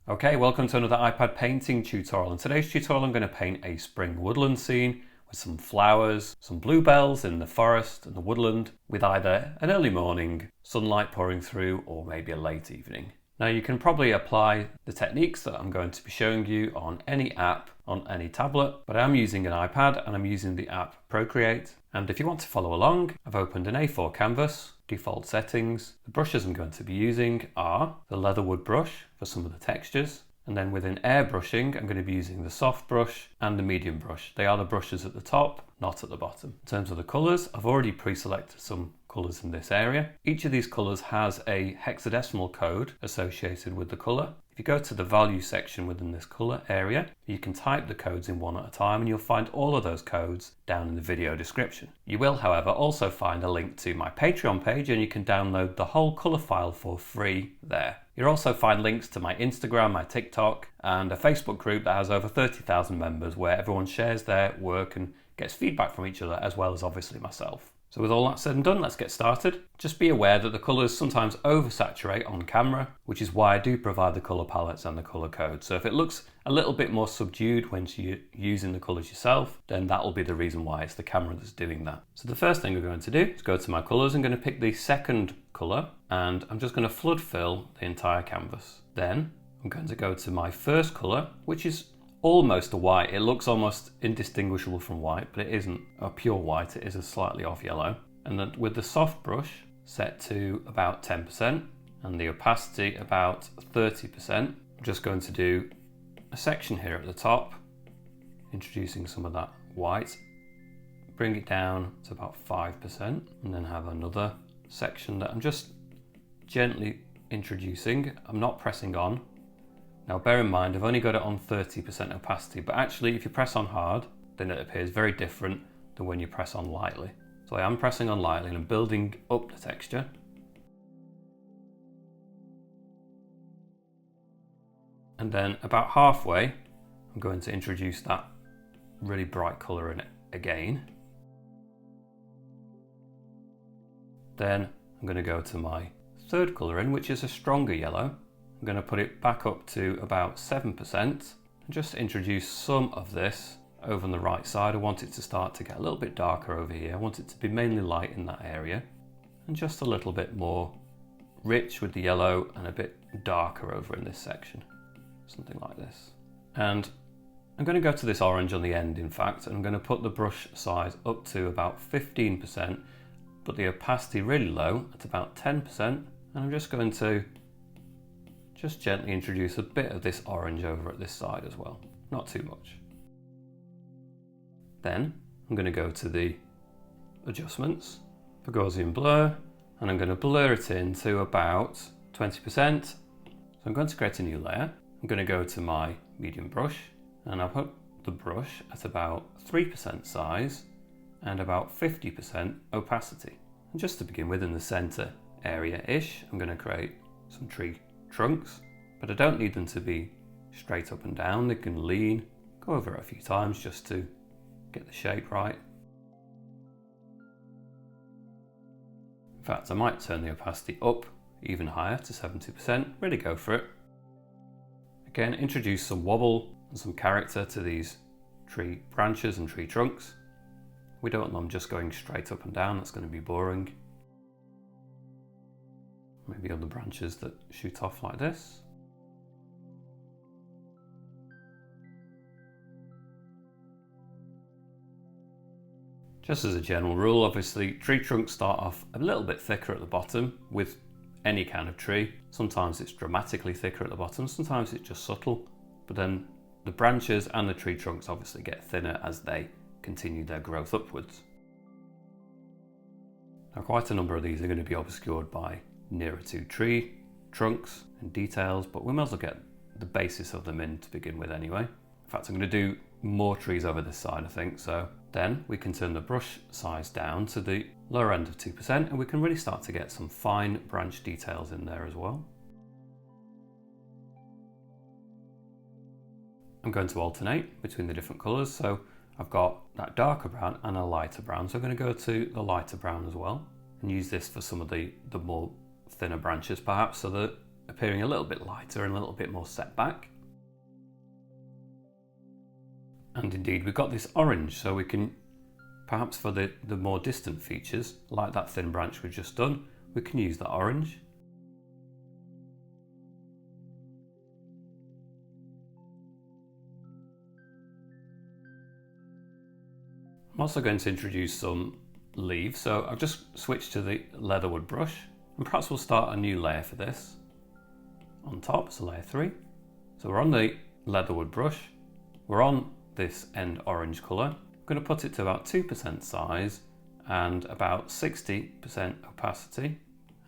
Okay, welcome to another iPad painting tutorial. In today's tutorial I'm going to paint a spring woodland scene with some flowers, some bluebells in the forest and the woodland with either an early morning, sunlight pouring through, or maybe a late evening. Now you can probably apply the techniques that I'm going to be showing you on any app, on any tablet, but I'm using an iPad and I'm using the app Procreate. And if you want to follow along, I've opened an A4 canvas, default settings. The brushes I'm going to be using are the leatherwood brush for some of the textures, and then within airbrushing I'm going to be using the soft brush and the medium brush. They are the brushes at the top, not at the bottom. In terms of the colours, I've already pre-selected some colours in this area. Each of these colours has a hexadecimal code associated with the colour. If you go to the value section within this colour area, you can type the codes in one at a time and you'll find all of those codes down in the video description. You will, however, also find a link to my Patreon page and you can download the whole colour file for free there. You'll also find links to my Instagram, my TikTok, and a Facebook group that has over 30,000 members where everyone shares their work and gets feedback from each other, as well as obviously myself. So with all that said and done, let's get started. Just be aware that the colours sometimes oversaturate on camera, which is why I do provide the colour palettes and the colour code. So if it looks a little bit more subdued when you're using the colours yourself, then that will be the reason why. It's the camera that's doing that. So the first thing we're going to do is go to my colours. I'm going to pick the second colour and I'm just going to flood fill the entire canvas. Then I'm going to go to my first colour, which is almost a white. It looks almost indistinguishable from white, but it isn't a pure white. It is a slightly off yellow. And then with the soft brush set to about 10% and the opacity about 30%, I'm just going to do a section here at the top, introducing some of that white, bring it down to about 5%, and then have another section that I'm just gently introducing. I'm not pressing on. Now bear in mind, I've only got it on 30% opacity, but actually if you press on hard, then it appears very different than when you press on lightly. So I am pressing on lightly and I'm building up the texture. And then about halfway, I'm going to introduce that really bright colour in it again. Then I'm going to go to my third colour in, which is a stronger yellow. I'm going to put it back up to about 7% and just introduce some of this over on the right side. I want it to start to get a little bit darker over here. I want it to be mainly light in that area and just a little bit more rich with the yellow and a bit darker over in this section, something like this. And I'm going to go to this orange on the end, in fact, and I'm going to put the brush size up to about 15%, but the opacity really low at about 10%, and I'm just going to just gently introduce a bit of this orange over at this side as well, not too much. Then I'm going to go to the adjustments for Gaussian blur, and I'm going to blur it in to about 20%. So I'm going to create a new layer. I'm going to go to my medium brush and I'll put the brush at about 3% size and about 50% opacity. And just to begin with, in the center area-ish, I'm going to create some tree trunks, but I don't need them to be straight up and down. They can lean. Go over it a few times just to get the shape right. In fact, I might turn the opacity up even higher to 70%. Really go for it. Again, introduce some wobble and some character to these tree branches and tree trunks. We don't want them just going straight up and down. That's going to be boring. Maybe other branches that shoot off like this. Just as a general rule, obviously, tree trunks start off a little bit thicker at the bottom with any kind of tree. Sometimes it's dramatically thicker at the bottom, sometimes it's just subtle, but then the branches and the tree trunks obviously get thinner as they continue their growth upwards. Now, quite a number of these are going to be obscured by nearer to tree trunks and details, but we might as well get the basis of them in to begin with anyway. In fact, I'm going to do more trees over this side, I think. So then we can turn the brush size down to the lower end of 2% and we can really start to get some fine branch details in there as well. I'm going to alternate between the different colours. So I've got that darker brown and a lighter brown. So I'm going to go to the lighter brown as well and use this for some of the more thinner branches perhaps, so that appearing a little bit lighter and a little bit more set back. And indeed, we've got this orange, so we can, perhaps for the more distant features, like that thin branch we've just done, we can use that orange. I'm also going to introduce some leaves, so I've just switched to the leatherwood brush, and perhaps we'll start a new layer for this. On top, so layer 3. So we're on the leatherwood brush, we're on this end orange colour. I'm going to put it to about 2% size and about 60% opacity,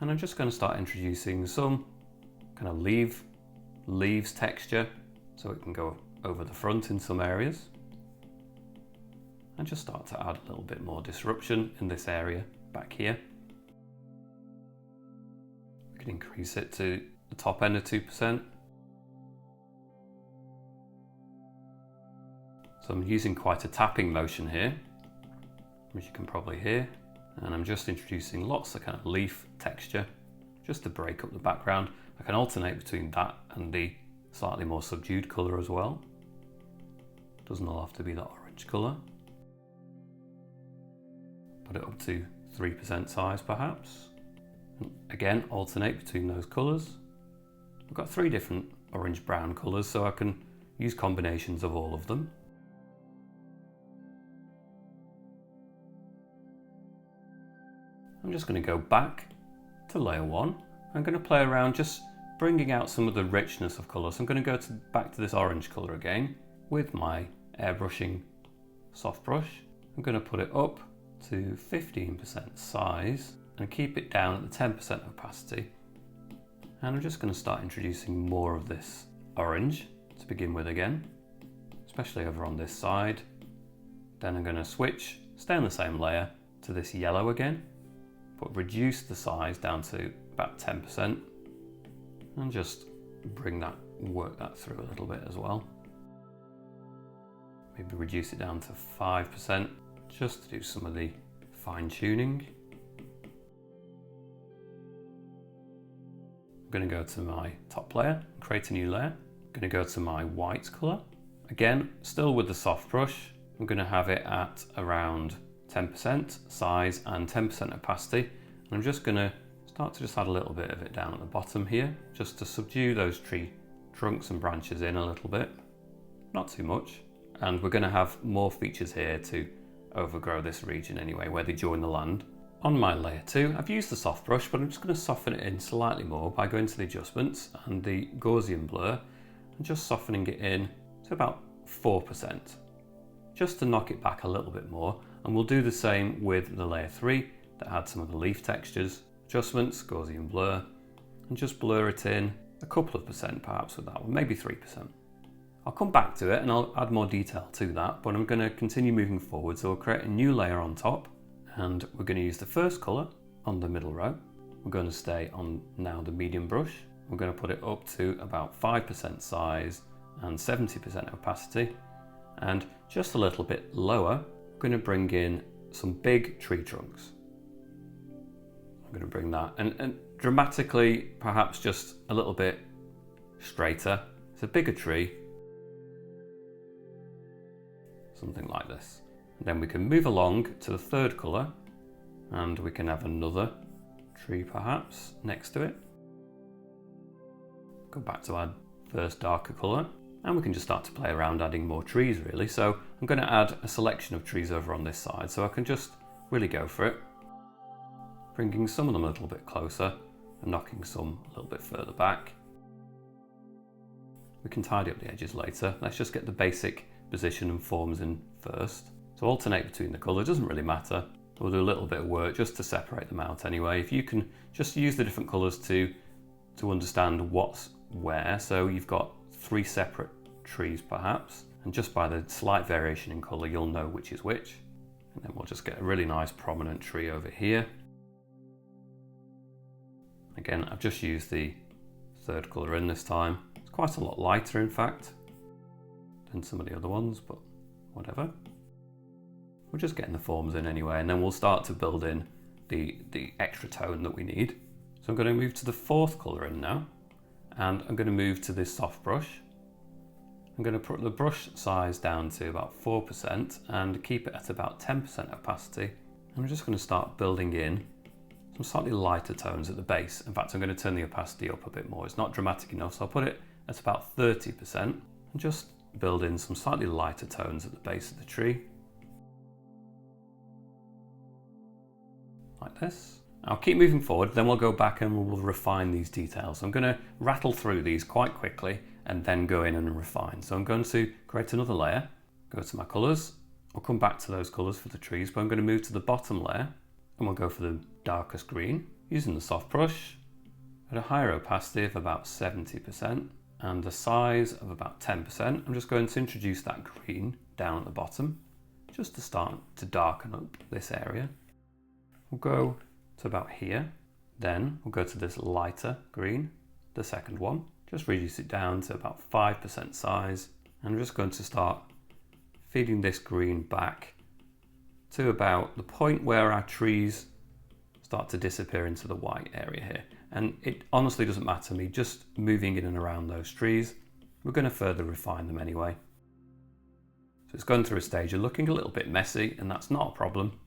and I'm just going to start introducing some kind of leaves texture so it can go over the front in some areas. And just start to add a little bit more disruption in this area back here. We can increase it to the top end of 2%. So I'm using quite a tapping motion here, which you can probably hear. And I'm just introducing lots of kind of leaf texture just to break up the background. I can alternate between that and the slightly more subdued colour as well. Doesn't all have to be that orange colour. Put it up to 3% size perhaps. And again, alternate between those colours. I've got 3 different orange-brown colours, so I can use combinations of all of them. I'm just going to go back to layer 1. I'm going to play around just bringing out some of the richness of colour. So I'm going to go back to this orange colour again with my airbrushing soft brush. I'm going to put it up to 15% size and keep it down at the 10% opacity. And I'm just going to start introducing more of this orange to begin with again, especially over on this side. Then I'm going to switch, stay on the same layer, to this yellow again, but reduce the size down to about 10% and just work that through a little bit as well. Maybe reduce it down to 5% just to do some of the fine tuning. I'm going to go to my top layer, create a new layer. I'm going to go to my white colour. Again, still with the soft brush, I'm going to have it at around 10% size and 10% opacity. And I'm just going to start to just add a little bit of it down at the bottom here, just to subdue those tree trunks and branches in a little bit. Not too much. And we're going to have more features here to overgrow this region anyway, where they join the land. On my layer 2, I've used the soft brush, but I'm just going to soften it in slightly more by going to the adjustments and the Gaussian blur and just softening it in to about 4%, just to knock it back a little bit more. And we'll do the same with the layer 3 that had some of the leaf textures. Adjustments, Gaussian blur, and just blur it in a couple of percent perhaps with that one, maybe 3%. I'll come back to it and I'll add more detail to that, but I'm going to continue moving forward. So we'll create a new layer on top, and we're going to use the first colour on the middle row. We're going to stay on now the medium brush. We're going to put it up to about 5% size and 70% opacity, and just a little bit lower, we're going to bring in some big tree trunks. I'm going to bring that and dramatically, perhaps just a little bit straighter. It's a bigger tree. Something like this. And then we can move along to the third colour, and we can have another tree perhaps next to it. Go back to our first darker colour, and we can just start to play around adding more trees really. So I'm going to add a selection of trees over on this side, so I can just really go for it, bringing some of them a little bit closer and knocking some a little bit further back. We can tidy up the edges later. Let's just get the basic position and forms in first. So alternate between the colour, doesn't really matter. We'll do a little bit of work just to separate them out anyway. If you can just use the different colours to understand what's where. So you've got 3 separate trees perhaps, and just by the slight variation in colour you'll know which is which. And then we'll just get a really nice prominent tree over here. Again, I've just used the third colour in this time. It's quite a lot lighter in fact than some of the other ones, but whatever. We're just getting the forms in anyway, and then we'll start to build in the extra tone that we need. So I'm going to move to the fourth colour in now, and I'm going to move to this soft brush. I'm going to put the brush size down to about 4% and keep it at about 10% opacity. I'm just going to start building in some slightly lighter tones at the base. In fact, I'm going to turn the opacity up a bit more. It's not dramatic enough, so I'll put it at about 30% and just build in some slightly lighter tones at the base of the tree. Like this. I'll keep moving forward, then we'll go back and we'll refine these details. I'm going to rattle through these quite quickly and then go in and refine. So I'm going to create another layer, go to my colours. I'll come back to those colours for the trees, but I'm going to move to the bottom layer and we'll go for the darkest green using the soft brush at a higher opacity of about 70% and a size of about 10%. I'm just going to introduce that green down at the bottom just to start to darken up this area. We'll go to about here, then we'll go to this lighter green, the second one, just reduce it down to about 5% size, and I'm just going to start feeding this green back to about the point where our trees start to disappear into the white area here. And it honestly doesn't matter to me, just moving in and around those trees. We're going to further refine them anyway. So it's going through a stage of looking a little bit messy, and that's not a problem.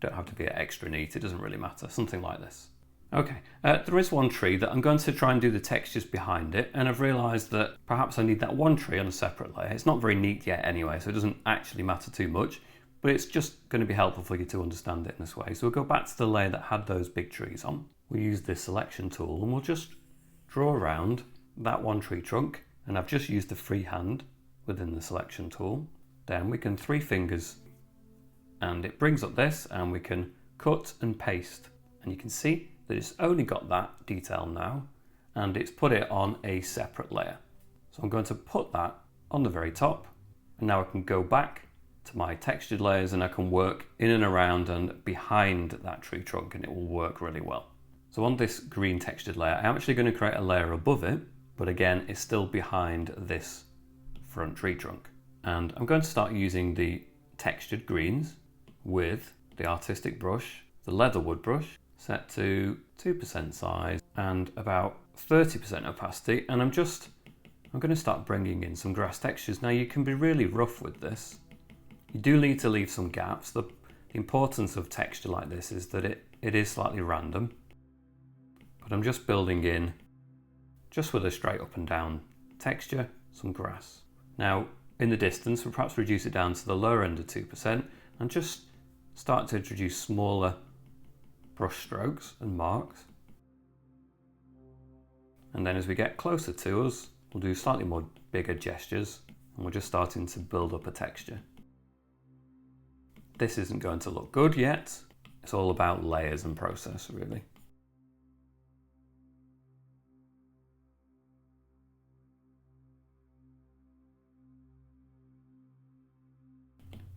Don't have to be extra neat, it doesn't really matter, something like this. Okay, there is one tree that I'm going to try and do the textures behind it, and I've realised that perhaps I need that one tree on a separate layer. It's not very neat yet anyway, so it doesn't actually matter too much, but it's just going to be helpful for you to understand it in this way. So we'll go back to the layer that had those big trees on. We'll use this selection tool and we'll just draw around that one tree trunk, and I've just used the freehand within the selection tool. Then we can 3 fingers and it brings up this, and we can cut and paste, and you can see that it's only got that detail now and it's put it on a separate layer. So I'm going to put that on the very top, and now I can go back to my textured layers and I can work in and around and behind that tree trunk, and it will work really well. So on this green textured layer, I'm actually going to create a layer above it, but again it's still behind this front tree trunk. And I'm going to start using the textured greens with the artistic brush, the leather wood brush, set to 2% size and about 30% opacity, and I'm going to start bringing in some grass textures. Now you can be really rough with this. You do need to leave some gaps. The importance of texture like this is that it is slightly random, but I'm just building in, just with a straight up and down texture, some grass. Now in the distance we'll perhaps reduce it down to the lower end of 2% and just start to introduce smaller brush strokes and marks. And then as we get closer to us, we'll do slightly more bigger gestures, and we're just starting to build up a texture. This isn't going to look good yet. It's all about layers and process, really.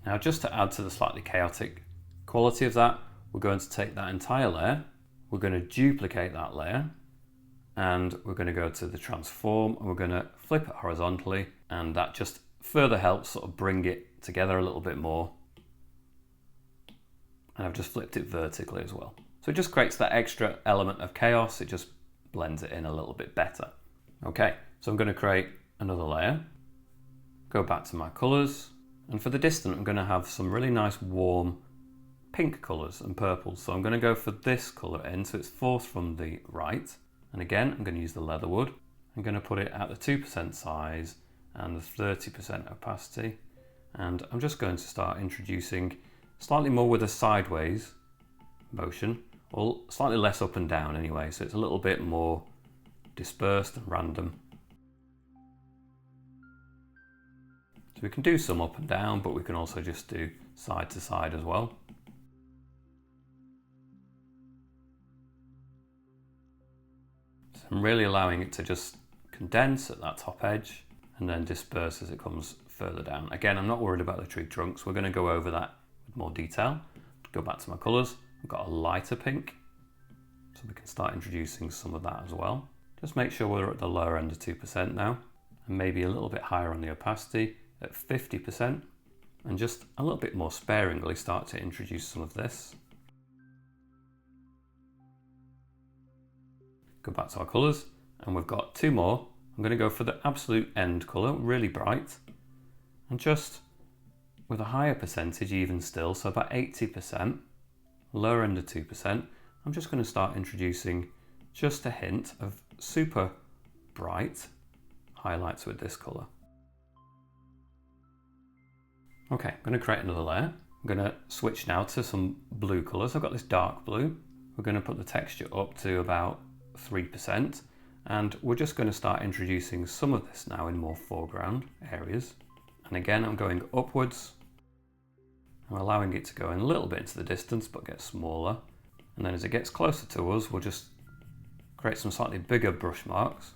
Now, just to add to the slightly chaotic quality of that, we're going to take that entire layer, we're going to duplicate that layer, and we're going to go to the transform, and we're going to flip it horizontally, and that just further helps sort of bring it together a little bit more. And I've just flipped it vertically as well. So it just creates that extra element of chaos, it just blends it in a little bit better. Okay, so I'm going to create another layer, go back to my colours, and for the distant I'm going to have some really nice warm pink colours and purples. So I'm going to go for this colour in, so it's fourth from the right. And again, I'm going to use the leather wood. I'm going to put it at the 2% size and the 30% opacity. And I'm just going to start introducing slightly more with a sideways motion, or slightly less up and down anyway, so it's a little bit more dispersed and random. So we can do some up and down, but we can also just do side to side as well. So I'm really allowing it to just condense at that top edge and then disperse as it comes further down. Again, I'm not worried about the tree trunks. We're going to go over that with more detail. Go back to my colours. I've got a lighter pink, so we can start introducing some of that as well. Just make sure we're at the lower end of 2% now, and maybe a little bit higher on the opacity at 50%, and just a little bit more sparingly start to introduce some of this. Go back to our colours, and we've got two more. I'm going to go for the absolute end colour, really bright, and just with a higher percentage even still, so about 80%, lower end of 2%, I'm just going to start introducing just a hint of super bright highlights with this colour. Okay, I'm going to create another layer. I'm going to switch now to some blue colours. I've got this dark blue. We're going to put the texture up to about 3%, and we're just going to start introducing some of this now in more foreground areas. And again, I'm going upwards. I'm allowing it to go in a little bit into the distance but get smaller. And then as it gets closer to us, we'll just create some slightly bigger brush marks.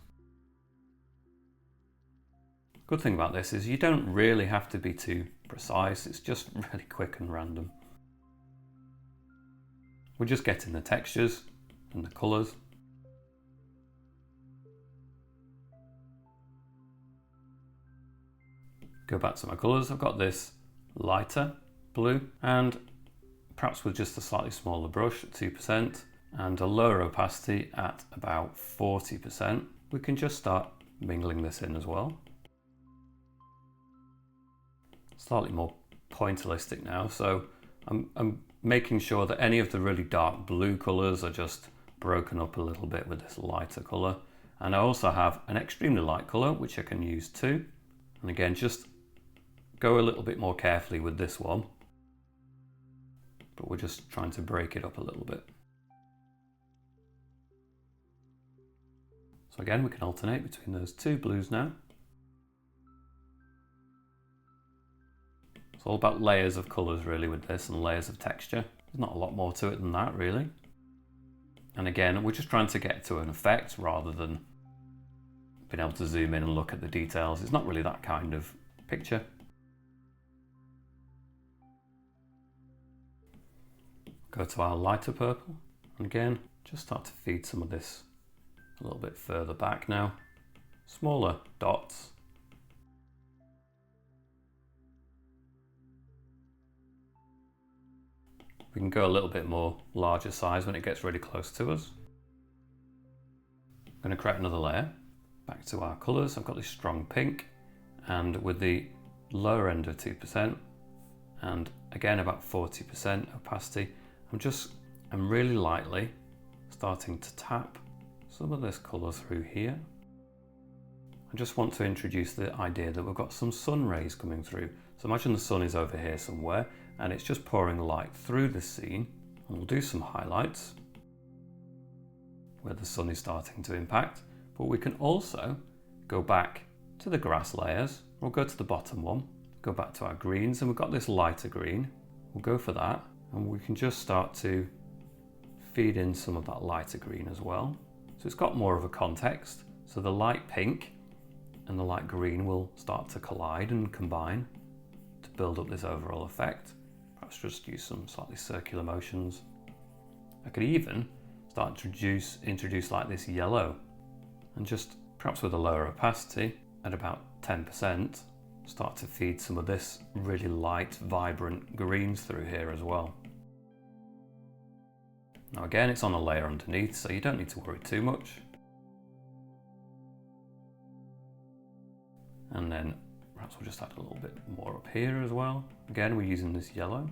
Good thing about this is you don't really have to be too precise, it's just really quick and random. We're just getting the textures and the colours. Go back to my colours, I've got this lighter blue, and perhaps with just a slightly smaller brush at 2% and a lower opacity at about 40%, we can just start mingling this in as well. Slightly more pointillistic now, so I'm making sure that any of the really dark blue colours are just broken up a little bit with this lighter colour. And I also have an extremely light colour which I can use too. And again, just go a little bit more carefully with this one, but we're just trying to break it up a little bit. So again, we can alternate between those two blues now. It's all about layers of colours really with this, and layers of texture. There's not a lot more to it than that really. And again, we're just trying to get to an effect rather than being able to zoom in and look at the details. It's not really that kind of picture. Go to our lighter purple, and again, just start to feed some of this a little bit further back now. Smaller dots. We can go a little bit more larger size when it gets really close to us. I'm going to create another layer. Back to our colours, I've got this strong pink, and with the lower end of 2%, and again about 40% opacity, I'm really lightly starting to tap some of this colour through here. I just want to introduce the idea that we've got some sun rays coming through. So imagine the sun is over here somewhere, and it's just pouring light through the scene, and we'll do some highlights where the sun is starting to impact, but we can also go back to the grass layers. We'll go to the bottom one, go back to our greens, and we've got this lighter green. We'll go for that, and we can just start to feed in some of that lighter green as well. So it's got more of a context, so the light pink and the light green will start to collide and combine to build up this overall effect. Perhaps just use some slightly circular motions. I could even start to introduce like this yellow, and just perhaps with a lower opacity at about 10%, start to feed some of this really light, vibrant greens through here as well. Now again, it's on a layer underneath, so you don't need to worry too much. And then perhaps we'll just add a little bit more up here as well. Again, we're using this yellow.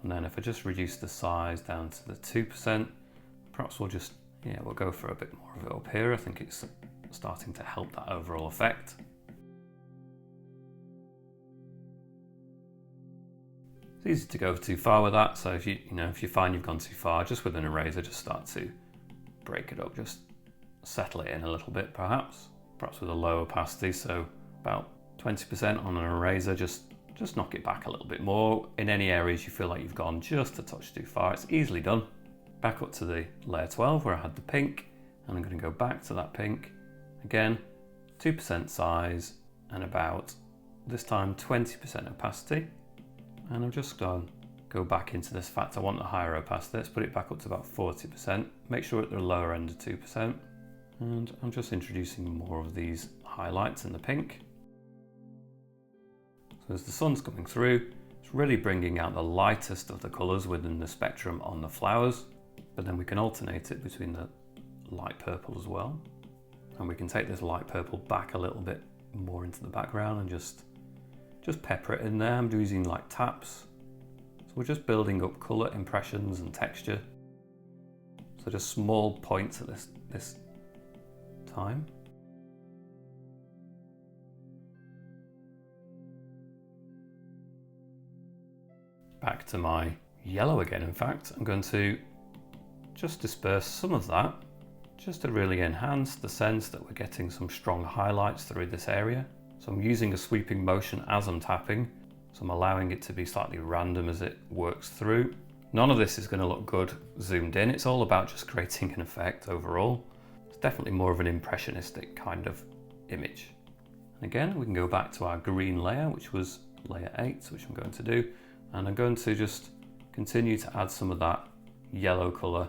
And then if I just reduce the size down to the 2%, perhaps we'll just, we'll go for a bit more of it up here. I think it's starting to help that overall effect. It's easy to go too far with that, so if you find you've gone too far, just with an eraser, just start to break it up, just settle it in a little bit perhaps with a low opacity, so about 20% on an eraser, just knock it back a little bit more. In any areas you feel like you've gone just a touch too far, it's easily done. Back up to the layer 12 where I had the pink, and I'm going to go back to that pink. Again, 2% size and about, this time 20% opacity. And I'm just going to go back into this. In fact, I want a higher opacity. Let's put it back up to about 40%. Make sure at the lower end of 2%. And I'm just introducing more of these highlights in the pink. So as the sun's coming through, it's really bringing out the lightest of the colours within the spectrum on the flowers. But then we can alternate it between the light purple as well. And we can take this light purple back a little bit more into the background and just pepper it in there. I'm using like taps. So we're just building up colour, impressions and texture. So just small points at this time. Back to my yellow again. In fact, I'm going to just disperse some of that just to really enhance the sense that we're getting some strong highlights through this area. So I'm using a sweeping motion as I'm tapping, so I'm allowing it to be slightly random as it works through. None of this is going to look good zoomed in. It's all about just creating an effect overall. It's definitely more of an impressionistic kind of image. And again, we can go back to our green layer, which was layer 8, which I'm going to do. And I'm going to just continue to add some of that yellow colour,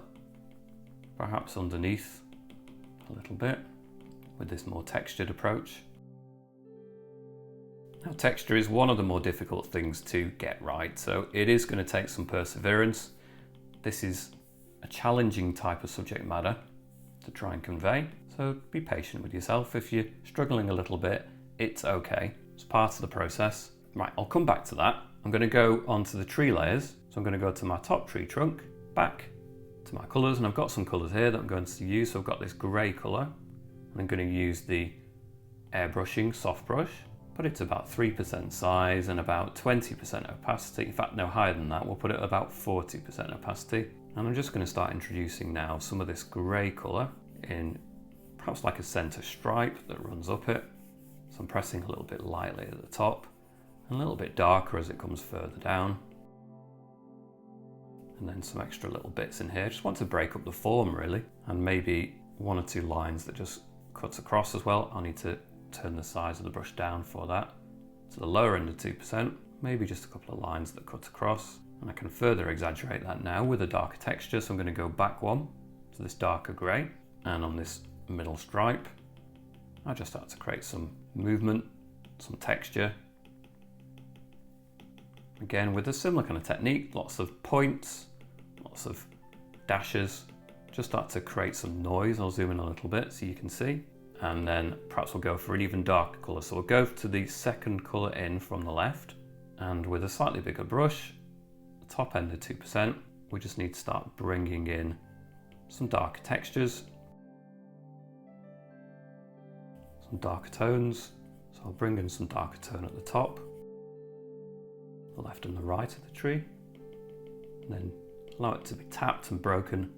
perhaps underneath a little bit with this more textured approach. Now, texture is one of the more difficult things to get right, so it is going to take some perseverance. This is a challenging type of subject matter to try and convey, so be patient with yourself. If you're struggling a little bit, it's okay. It's part of the process. Right, I'll come back to that. I'm going to go onto the tree layers. So I'm going to go to my top tree trunk, back to my colours, and I've got some colours here that I'm going to use. So I've got this grey colour, and I'm going to use the airbrushing soft brush, put it to about 3% size and about 20% opacity. In fact, no higher than that. We'll put it at about 40% opacity. And I'm just going to start introducing now some of this grey colour in perhaps like a centre stripe that runs up it. So I'm pressing a little bit lightly at the top, and a little bit darker as it comes further down. And then some extra little bits in here. Just want to break up the form really, and maybe one or two lines that just cuts across as well. I'll need to turn the size of the brush down for that to the lower end of 2%, maybe just a couple of lines that cut across. And I can further exaggerate that now with a darker texture. So I'm going to go back one to this darker grey, and on this middle stripe I just start to create some movement, some texture. Again, with a similar kind of technique, lots of points, lots of dashes, just start to create some noise. I'll zoom in a little bit so you can see. And then perhaps we'll go for an even darker colour. So we'll go to the second colour in from the left, and with a slightly bigger brush, the top end of 2%, we just need to start bringing in some darker textures, some darker tones. So I'll bring in some darker tone at the top, the left and the right of the tree, and then allow it to be tapped and broken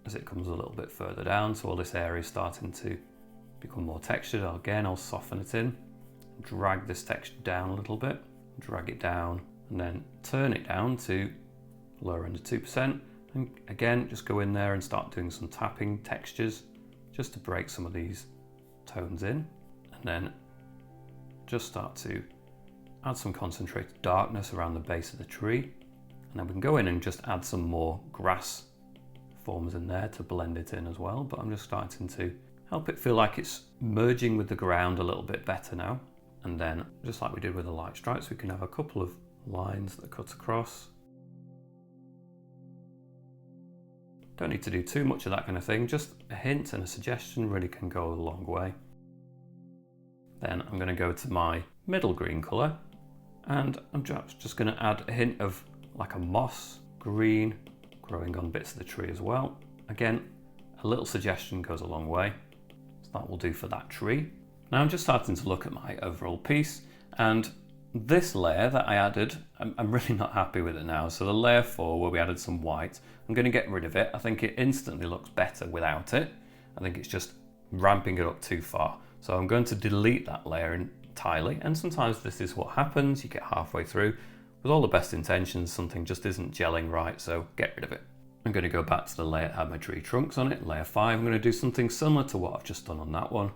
as it comes a little bit further down. So all this area is starting to become more textured. Again, I'll soften it in, drag this texture down a little bit, drag it down, and then turn it down to lower end of 2%. And again, just go in there and start doing some tapping textures just to break some of these tones in. And then just start to add some concentrated darkness around the base of the tree. And then we can go in and just add some more grass forms in there to blend it in as well. But I'm just starting to help it feel like it's merging with the ground a little bit better now. And then, just like we did with the light stripes, we can have a couple of lines that cut across. Don't need to do too much of that kind of thing. Just a hint and a suggestion really can go a long way. Then I'm going to go to my middle green colour, and I'm just going to add a hint of like a moss green growing on bits of the tree as well. Again, a little suggestion goes a long way. So that will do for that tree. Now I'm just starting to look at my overall piece, and this layer that I added, I'm really not happy with it now. So the layer 4 where we added some white, I'm going to get rid of it. I think it instantly looks better without it. I think it's just ramping it up too far. So I'm going to delete that layer entirely. And sometimes this is what happens. You get halfway through, with all the best intentions, something just isn't gelling right, so get rid of it. I'm going to go back to the layer that had my tree trunks on it, layer 5. I'm going to do something similar to what I've just done on that one.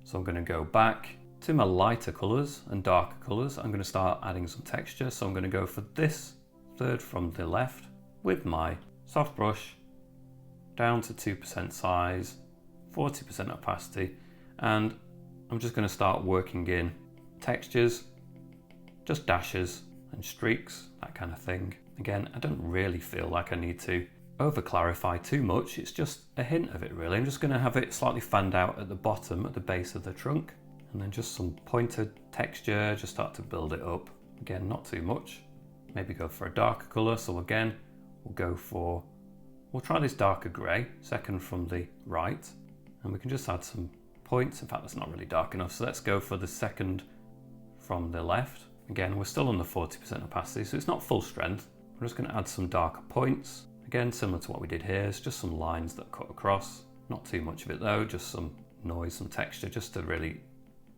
So I'm going to go back to my lighter colours and darker colours. I'm going to start adding some texture. So I'm going to go for this third from the left with my soft brush down to 2% size, 40% opacity, and I'm just going to start working in textures, just dashes and streaks, that kind of thing. Again, I don't really feel like I need to over clarify too much, it's just a hint of it really. I'm just going to have it slightly fanned out at the bottom, at the base of the trunk, and then just some pointed texture, just start to build it up. Again, not too much. Maybe go for a darker colour, so again, we'll try this darker grey, second from the right, and we can just add some points. In fact, that's not really dark enough, so let's go for the second from the left. Again, we're still on the 40% opacity, so it's not full strength. We're just going to add some darker points. Again, similar to what we did here, it's just some lines that cut across. Not too much of it though, just some noise, some texture, just to really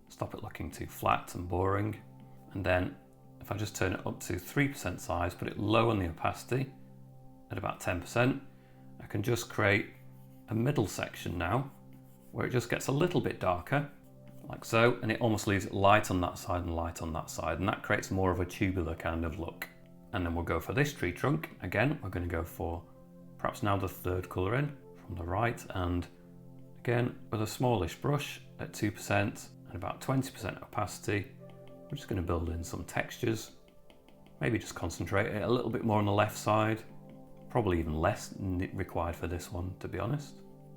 stop it looking too flat and boring. And then if I just turn it up to 3% size, put it low on the opacity at about 10%, I can just create a middle section now where it just gets a little bit darker, like so, and it almost leaves it light on that side and light on that side, and that creates more of a tubular kind of look. And then we'll go for this tree trunk. Again, we're going to go for perhaps now the third colour in from the right, and again with a smallish brush at 2% and about 20% opacity, we're just going to build in some textures. Maybe just concentrate it a little bit more on the left side, probably even less required for this one, to be honest.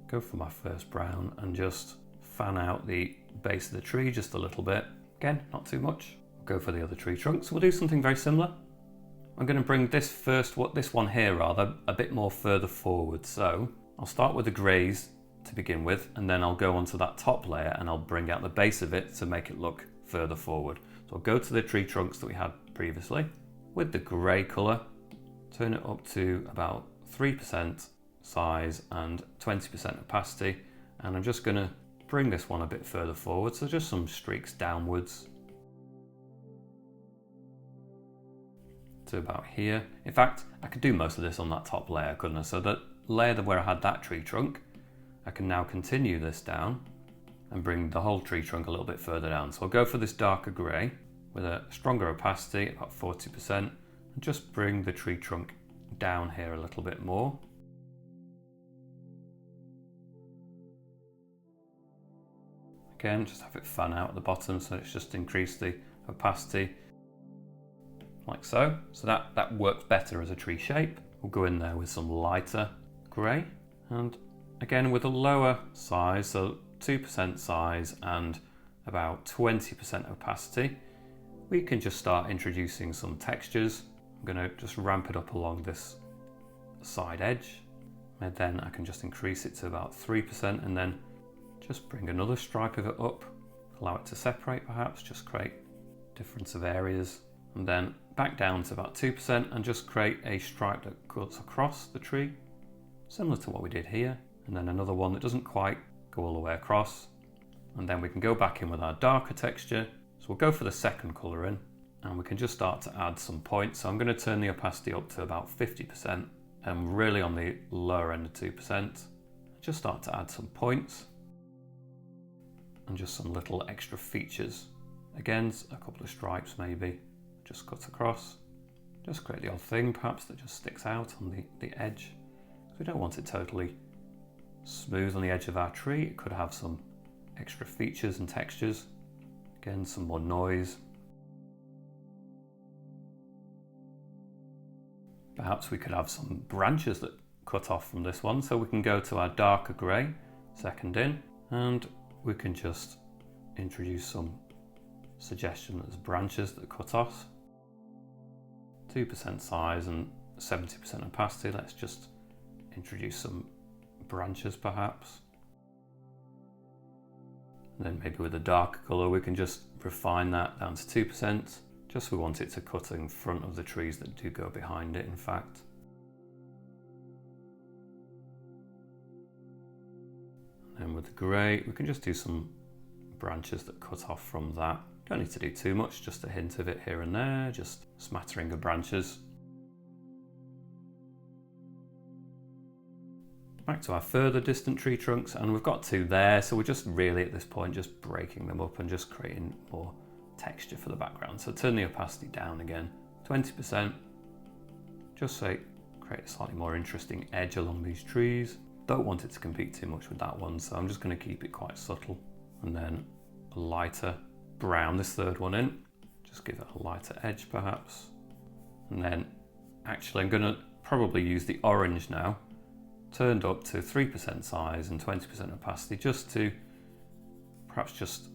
Go for my first brown and just fan out the base of the tree just a little bit. Again, not too much. Go for the other tree trunk. So we'll do something very similar. I'm going to bring this one here rather, a bit more further forward. So I'll start with the greys to begin with, and then I'll go onto that top layer and I'll bring out the base of it to make it look further forward. So I'll go to the tree trunks that we had previously with the grey colour, turn it up to about 3% size and 20% opacity, and I'm just going to bring this one a bit further forward, so just some streaks downwards to about here. In fact, I could do most of this on that top layer, couldn't I? So that layer where I had that tree trunk, I can now continue this down and bring the whole tree trunk a little bit further down. So I'll go for this darker grey with a stronger opacity, about 40%, and just bring the tree trunk down here a little bit more. Again, just have it fan out at the bottom, so it's just increased the opacity like so. So that works better as a tree shape. We'll go in there with some lighter grey, and again with a lower size, so 2% size and about 20% opacity, we can just start introducing some textures. I'm going to just ramp it up along this side edge, and then I can just increase it to about 3%, and then just bring another stripe of it up, allow it to separate perhaps, just create difference of areas, and then back down to about 2% and just create a stripe that cuts across the tree, similar to what we did here, and then another one that doesn't quite go all the way across, and then we can go back in with our darker texture. So we'll go for the second colour in, and we can just start to add some points. So I'm going to turn the opacity up to about 50% and really on the lower end of 2%. Just start to add some points and just some little extra features. Again, a couple of stripes maybe, just cut across. Just create the odd thing perhaps that just sticks out on the edge. So we don't want it totally smooth on the edge of our tree. It could have some extra features and textures. Again, some more noise. Perhaps we could have some branches that cut off from this one. So we can go to our darker grey, second in, and we can just introduce some suggestion as branches that cut off. 2% size and 70% opacity. Let's just introduce some branches perhaps. And then maybe with a darker colour we can just refine that down to 2%. Just we want it to cut in front of the trees that do go behind it, in fact. And with the grey we can just do some branches that cut off from that. Don't need to do too much, just a hint of it here and there, just a smattering of branches. Back to our further distant tree trunks, and we've got two there, so we're just really at this point just breaking them up and just creating more texture for the background. So turn the opacity down again, 20%, just so create a slightly more interesting edge along these trees. Don't want it to compete too much with that one, so I'm just going to keep it quite subtle. And then a lighter brown, this third one in, just give it a lighter edge perhaps. And then actually I'm going to probably use the orange now turned up to 3% size and 20% opacity, just to perhaps just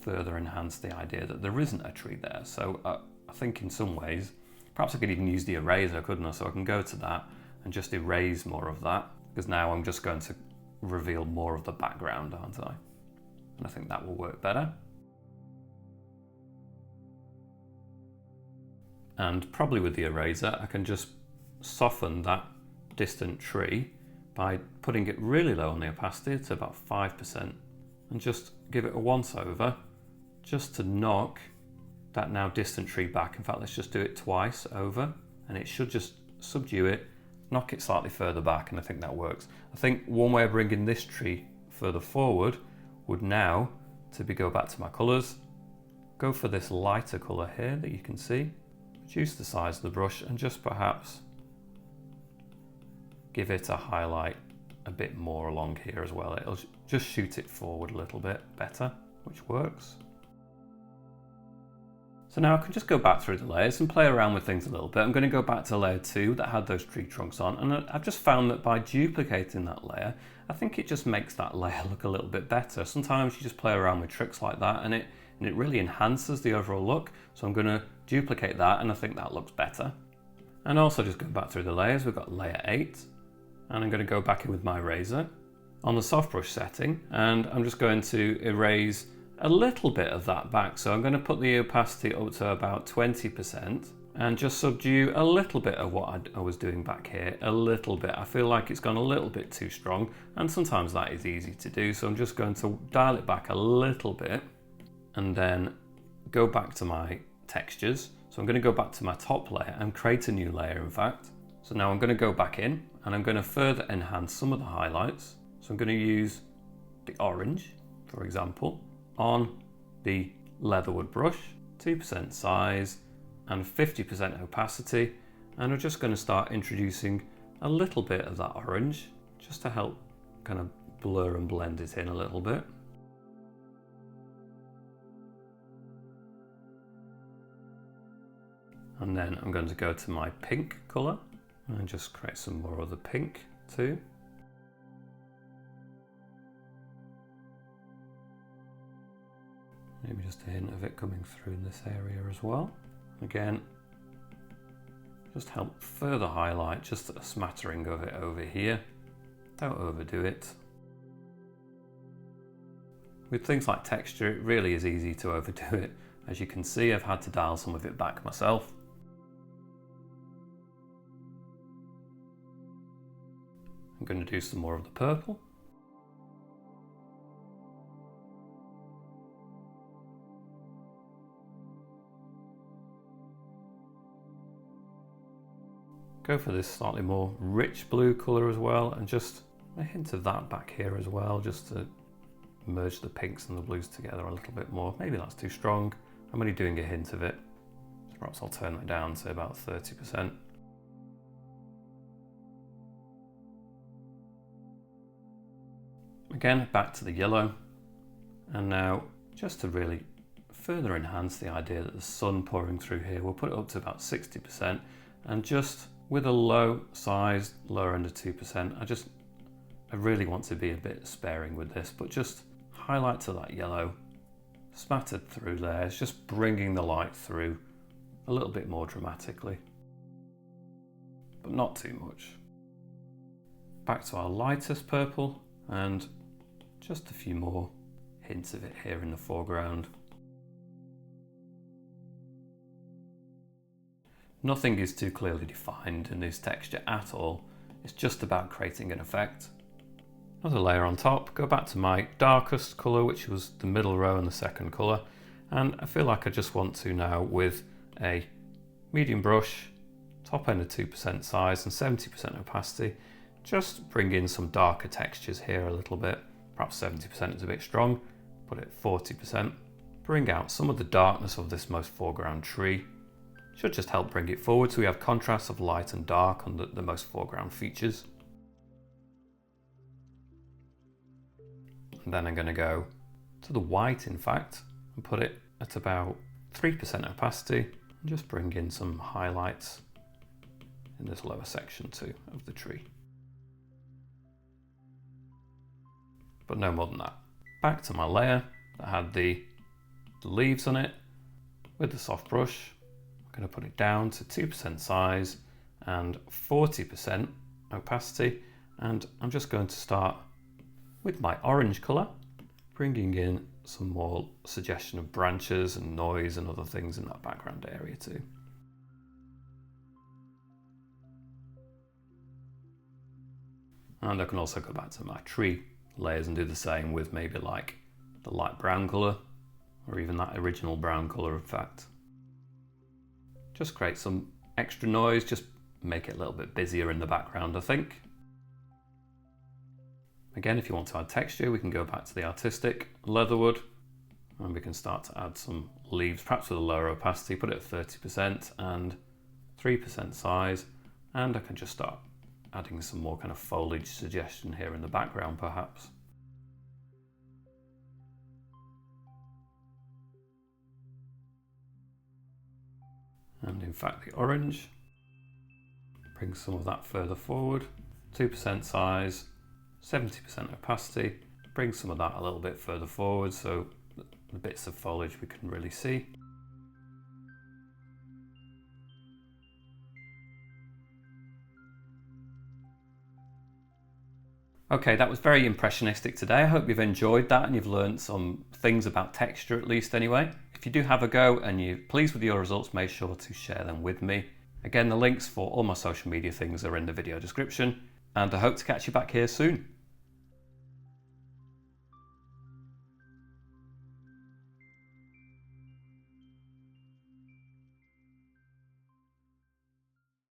further enhance the idea that there isn't a tree there. So I think in some ways, perhaps I could even use the eraser, couldn't I? So I can go to that and just erase more of that, because now I'm just going to reveal more of the background, aren't I? And I think that will work better. And probably with the eraser, I can just soften that distant tree by putting it really low on the opacity to about 5% and just give it a once over, just to knock that now distant tree back. In fact, let's just do it twice over, and it should just subdue it, knock it slightly further back, and I think that works. I think one way of bringing this tree further forward would now to go back to my colours, go for this lighter colour here that you can see, reduce the size of the brush, and just perhaps give it a highlight a bit more along here as well. It'll just shoot it forward a little bit better, which works. So now I can just go back through the layers and play around with things a little bit. I'm going to go back to layer 2 that had those tree trunks on, and I've just found that by duplicating that layer, I think it just makes that layer look a little bit better. Sometimes you just play around with tricks like that and it really enhances the overall look. So I'm going to duplicate that, and I think that looks better. And also just go back through the layers, we've got layer 8, and I'm going to go back in with my eraser on the soft brush setting, and I'm just going to erase a little bit of that back. So I'm going to put the opacity up to about 20% and just subdue a little bit of what I was doing back here, a little bit. I feel like it's gone a little bit too strong, and sometimes that is easy to do. So I'm just going to dial it back a little bit and then go back to my textures. So I'm going to go back to my top layer and create a new layer, in fact. So now I'm going to go back in and I'm going to further enhance some of the highlights. So I'm going to use the orange, for example, on the leatherwood brush, 2% size and 50% opacity, and we're just going to start introducing a little bit of that orange just to help kind of blur and blend it in a little bit. And then I'm going to go to my pink colour and just create some more of the pink too. Maybe just a hint of it coming through in this area as well. Again, just help further highlight just a smattering of it over here. Don't overdo it. With things like texture, it really is easy to overdo it. As you can see, I've had to dial some of it back myself. I'm going to do some more of the purple. Go for this slightly more rich blue colour as well, and just a hint of that back here as well, just to merge the pinks and the blues together a little bit more. Maybe that's too strong. I'm only doing a hint of it. So perhaps I'll turn that down to about 30%. Again, back to the yellow. And now, just to really further enhance the idea that the sun pouring through here, we'll put it up to about 60%, and just with a low size, lower end of 2%, I really want to be a bit sparing with this, but just highlight to that yellow, smattered through there. It's just bringing the light through a little bit more dramatically, but not too much. Back to our lightest purple, and just a few more hints of it here in the foreground. Nothing is too clearly defined in this texture at all. It's just about creating an effect. Another layer on top, go back to my darkest colour, which was the middle row and the second colour. And I feel like I just want to now, with a medium brush, top end of 2% size and 70% opacity, just bring in some darker textures here a little bit. Perhaps 70% is a bit strong, put it 40%. Bring out some of the darkness of this most foreground tree. Should just help bring it forward so we have contrast of light and dark on the most foreground features. And then I'm going to go to the white, in fact, and put it at about 3% opacity and just bring in some highlights in this lower section too of the tree. but no more than that. Back to my layer that had the leaves on it. With the soft brush, I'm going to put it down to 2% size and 40% opacity, and I'm just going to start with my orange colour, bringing in some more suggestion of branches and noise and other things in that background area too. And I can also go back to my tree layers and do the same with maybe like the light brown colour, or even that original brown colour in fact. Just create some extra noise, just make it a little bit busier in the background I think. Again, if you want to add texture, we can go back to the artistic leatherwood and we can start to add some leaves, perhaps with a lower opacity, put it at 30% and 3% size, and I can just start adding some more kind of foliage suggestion here in the background perhaps. And in fact the orange, bring some of that further forward, 2% size, 70% opacity, bring some of that a little bit further forward so the bits of foliage we can really see. Okay, that was very impressionistic today. I hope you've enjoyed that and you've learned some things about texture at least anyway. If you do have a go and you're pleased with your results, make sure to share them with me. Again, the links for all my social media things are in the video description, and I hope to catch you back here soon.